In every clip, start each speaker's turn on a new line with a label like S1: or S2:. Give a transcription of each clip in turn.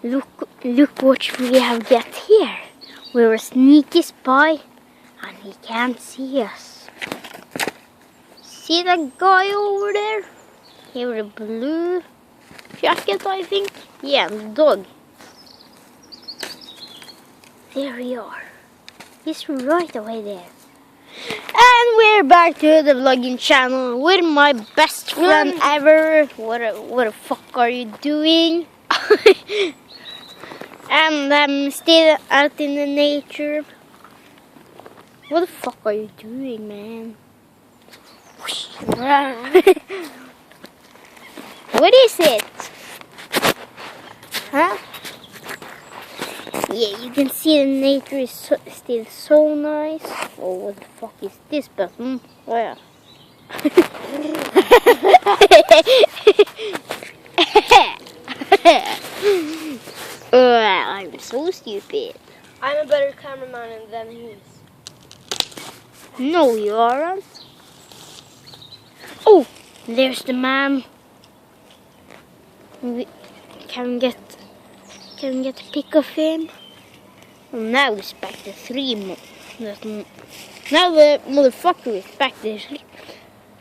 S1: Look what we have got here. We're a sneaky spy and he can't see us. See that guy over there? He with a blue jacket, I think. Yeah, and the dog. There we are. He's right away there. And we're back to the vlogging channel with my best friend ever. What the fuck are you doing? And I'm still out in the nature. What the fuck are you doing, man? What is it? Huh? Yeah, you can see the nature is still so nice. Oh, what the fuck is this button? Oh, yeah. I'm so stupid.
S2: I'm a better cameraman than he is.
S1: No, you aren't. Oh, there's the man. Can we get a pic of him? Well, now it's back to 3 more. Now the motherfucker is back to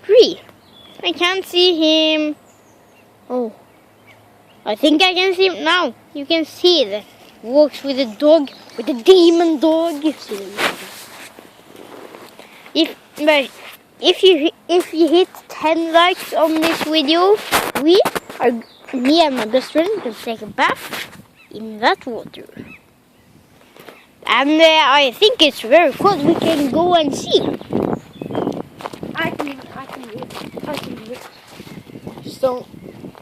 S1: 3. I can't see him. Oh, I think I can see him now. You can see that walks with a dog, with a demon dog. If you hit 10 likes on this video, me and my best friend can take a bath in that water. And I think it's very cool. We can go and see.
S2: I can do it. Just don't,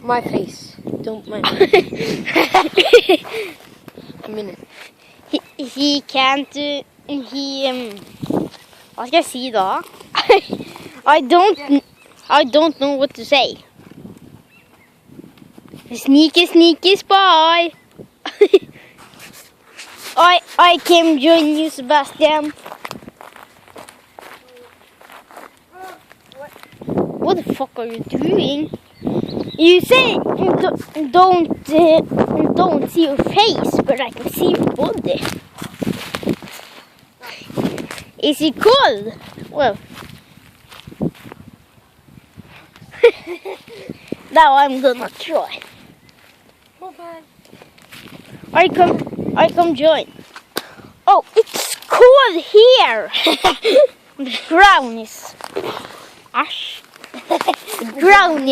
S2: my face. Don't mind me. A minute.
S1: He can't, Hva skal jeg si da? I don't know what to say. Sneaky spy. I came join you, Sebastian. What the fuck are you doing? You say don't see your face, but I can see your body. Is it cold? Well, now I'm gonna try. I come join. Oh, it's cold here. The ground is ash. The ground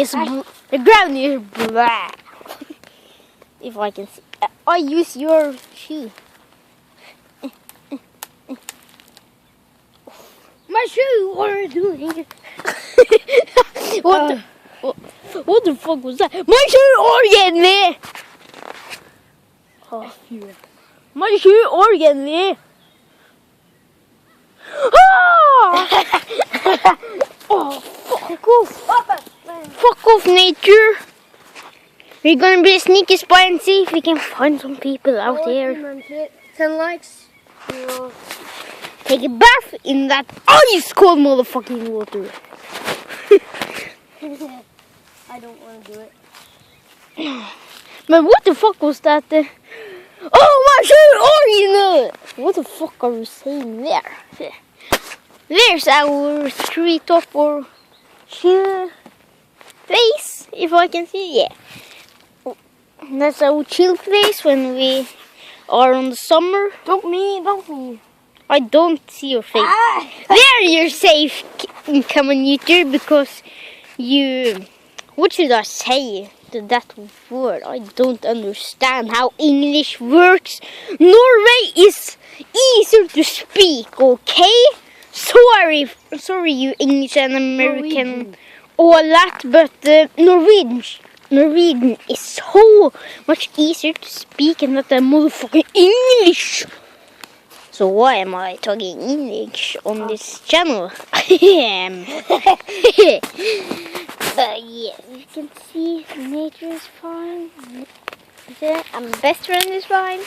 S1: is black. If I can see, I use your shoe.
S2: My shoe, what are you doing?
S1: What the fuck was that? My shoe organ! Oh, my shoe organ! Oh, fuck off! Fuck off, nature! We're gonna be a sneaky spy and see if we can find some people out here.
S2: 10 likes.
S1: Take a bath in that ice cold motherfucking water.
S2: I don't want to do it.
S1: Man, what the fuck was that? Oh, my shoe organ! What the fuck are you saying there? There's our treetop or chill place, if I can see. Yeah. That's our chill place when we are on the summer.
S2: Don't me.
S1: I don't see your face. There you're safe, come on YouTube, because you... What should I say to that word? I don't understand how English works. Norway is easier to speak, okay? Sorry you English and American, all that, but Norwegian is so much easier to speak and not that motherfucking English. So why am I talking English on this channel? But yeah, you can see nature is fine. And my best friend is fine.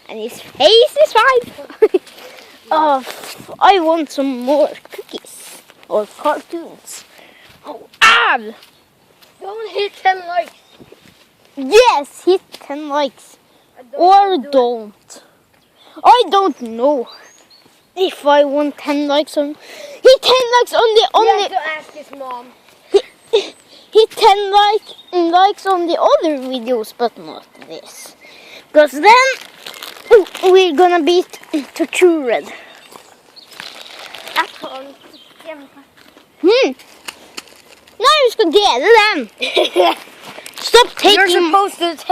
S1: And his face is fine. Oh, I want some more cookies or cartoons. Oh, Al!
S2: Don't hit 10 likes.
S1: Yes, hit 10 likes. Or don't. I don't know if I want 10 likes on. Hit 10 likes on the
S2: You have to ask his mom.
S1: hit 10 likes on the other videos, but not this. Because then we're gonna be tortured. Nej, vi ska dela den.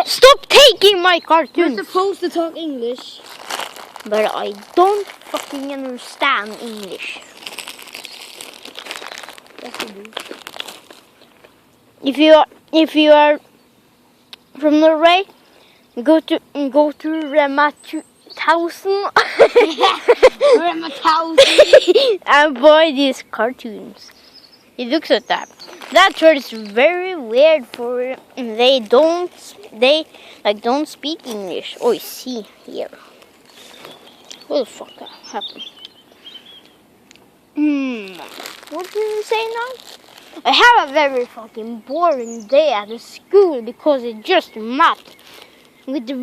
S1: Stop taking my cartoons.
S2: You're supposed to talk English.
S1: But I don't fucking understand English.
S2: Yes, you do.
S1: If you are from Norway, go to Rema 1000
S2: Rema 1000
S1: and buy these cartoons. It looks at that. That word is very weird for they don't speak English. Oh, see here. What the fuck happened? What did you say now? I have a very fucking boring day at the school because it's just math with the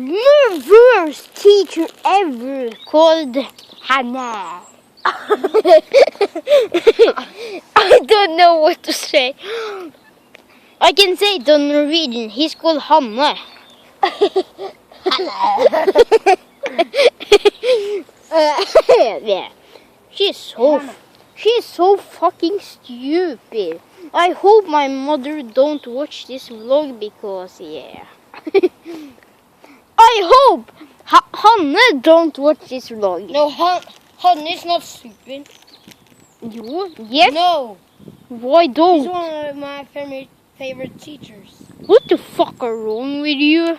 S1: worst teacher ever called Hannah. I don't know what to say. I can say it in Norwegian. He's called Hanne. Yeah. She's so fucking stupid. I hope my mother don't watch this vlog because yeah. I hope Hanne don't watch this vlog.
S2: No, Hanne is not stupid.
S1: You? Yes?
S2: No.
S1: Why don't?
S2: He's one of my favorite teachers.
S1: What the fuck are wrong with you?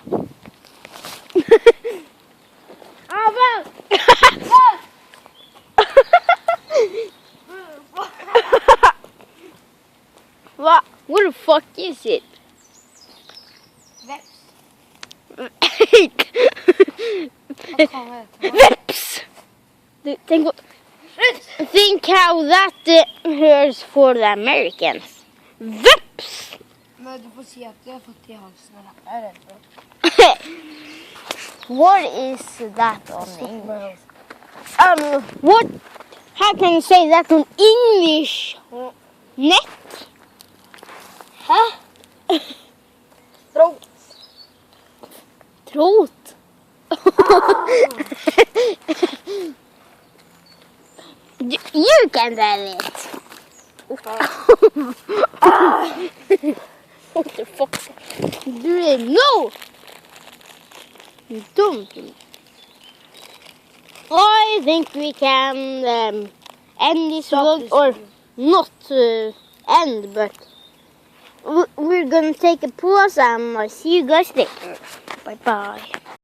S1: What the fuck is it?
S2: Veps.
S1: Veps! Think how that hears for the Americans. Veps!
S2: Men du får se att jag har fått i halsen. Jag är rädd för.
S1: What is that on English? What? How can you say that on English? Net?
S2: Huh? Throat.
S1: Throat? You can tell it. What the fuck? No! You don't. I think we can end this vlog, or not end, but we're gonna take a pause and I'll see you guys later. Bye bye.